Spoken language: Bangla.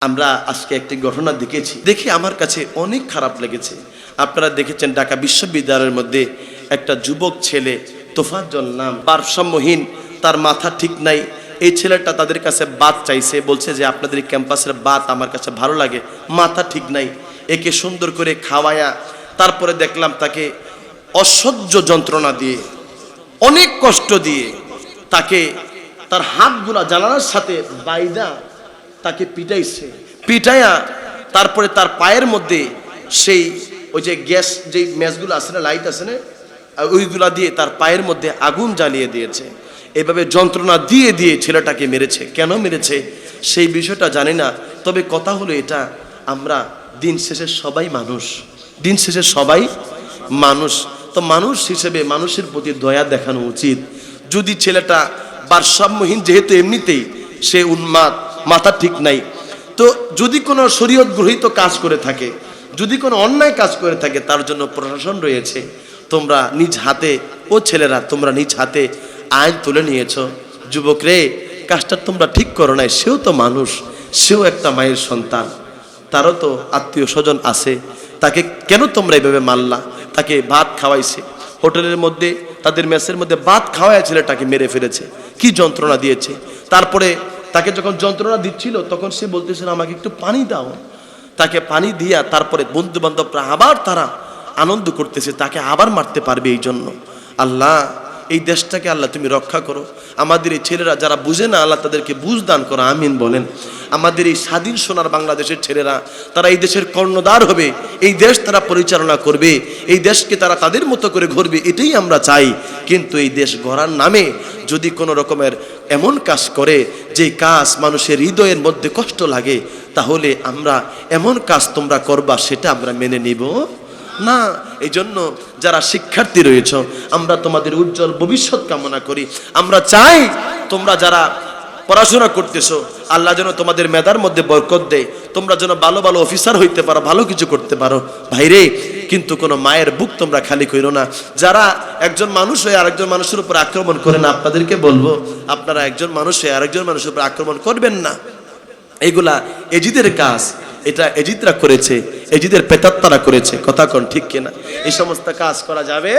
আমরা আজকে একটি ঘটনা দেখেছি, দেখে আমার কাছে অনেক খারাপ লেগেছে। আপনারা দেখেছেন ঢাকা বিশ্ববিদ্যালয়ের মধ্যে একটা যুবক ছেলে, তোফাজ্জল নাম, ভারসাম্যহীন, তার মাথা ঠিক নাই। এই ছেলেটা তাদের কাছে বাত চাইছে, বলছে যে আপনাদের ক্যাম্পাসের বাত আমার কাছে ভালো লাগে, মাথা ঠিক নাই। একে সুন্দর করে খাওয়ায়া তারপরে দেখলাম তাকে অসহ্য যন্ত্রণা দিয়ে, অনেক কষ্ট দিয়ে তাকে তার হাতগুলা জানালার সাথে বাইদা তাকে পিটাইছে। পিটাইয়া তারপরে তার পায়ের মধ্যে সেই ওই যে গ্যাস যে ম্যাচগুলো আছে না, লাইট আছে না, ওইগুলা দিয়ে তার পায়ের মধ্যে আগুন জ্বালিয়ে দিয়েছে। এভাবে যন্ত্রণা দিয়ে দিয়ে ছেলেটাকে মেরেছে। কেন মেরেছে সেই বিষয়টা জানি না, তবে কথা হলো এটা, আমরা দিন শেষে সবাই মানুষ, দিন শেষে সবাই মানুষ। তো মানুষ হিসেবে মানুষের প্রতি দয়া দেখানো উচিত। যদি ছেলেটা ভারসাম্যহীন, যেহেতু এমনিতেই সে উন্মাদ, মাথা ঠিক নাই, তো যদি কোনো শরীয়ত গৃহীত কাজ করে থাকে, যদি কোনো অন্যায় কাজ করে থাকে, তার জন্য প্রশাসন রয়েছে। তোমরা নিজ হাতে, ও ছেলেরা তোমরা নিজ হাতে আইন তুলে নিয়েছো। যুবক রে, কাজটা তোমরা ঠিক করো নাই, সেও তো মানুষ, সেও একটা মায়ের সন্তান, তারও তো আত্মীয় স্বজন আছে। তাকে কেন তোমরা এইভাবে মারলা? তাকে ভাত খাওয়াইছে হোটেলের মধ্যে, তাদের মেসের মধ্যে ভাত খাওয়ায় ছেলেটাকে মেরে ফেলেছে। কি যন্ত্রণা দিয়েছে। তারপরে তাকে যখন যন্ত্রণা দিচ্ছিল তখন সে বলতেছিল আমাকে একটু পানি দাও। তাকে পানি দিয়া তারপরে বন্ধু বান্ধবরা আবার তারা আনন্দ করতেছে, তাকে আবার মারতে পারবে। এই জন্য আল্লাহ, এই দেশটাকে আল্লাহ তুমি রক্ষা করো। আমাদের এই ছেলেরা যারা বুঝে না, আল্লাহ তাদেরকে বুঝ দান করো, আমিন বলেন। আমাদের এই স্বাধীন সোনার বাংলাদেশের ছেলেরা, তারা এই দেশের কর্ণধার হবে, এই দেশ তারা পরিচালনা করবে, এই দেশকে তারা তাদের মতো করে গড়বে, এটাই আমরা চাই। কিন্তু এই দেশ গড়ার নামে যদি কোনো রকমের এমন কাজ করে যে কাজ মানুষের হৃদয়ের মধ্যে কষ্ট লাগে, তাহলে আমরা এমন কাজ তোমরা করবা সেটা আমরা মেনে নিব না। এই জন্য যারা শিক্ষার্থী রয়েছ, আমরা তোমাদের উজ্জ্বল ভবিষ্যৎ কামনা করি। আমরা চাই তোমরা যারা পড়াশোনা করতেছো, আল্লাহ যেন তোমাদের মেধার মধ্যে বরকত দেয়, তোমরা যেন ভালো ভালো অফিসার হইতে পারো, ভালো কিছু করতে পারো। ভাইরে, কিন্তু কোনো মায়ের বুক তোমরা খালি কইরো না। যারা একজন মানুষ হয়ে আরেকজন মানুষের উপর আক্রমণ করে না, আপনাদেরকে বলবো, আপনারা একজন মানুষ হয়ে আরেকজন মানুষের উপর আক্রমণ করবেন না। এগুলা এজিদের কাজ, এটা এজিদরা করেছে, এজিদের পেতাত্তারা করেছে। কথা কোন ঠিক কিনা? এই সমস্ত কাজ করা যাবে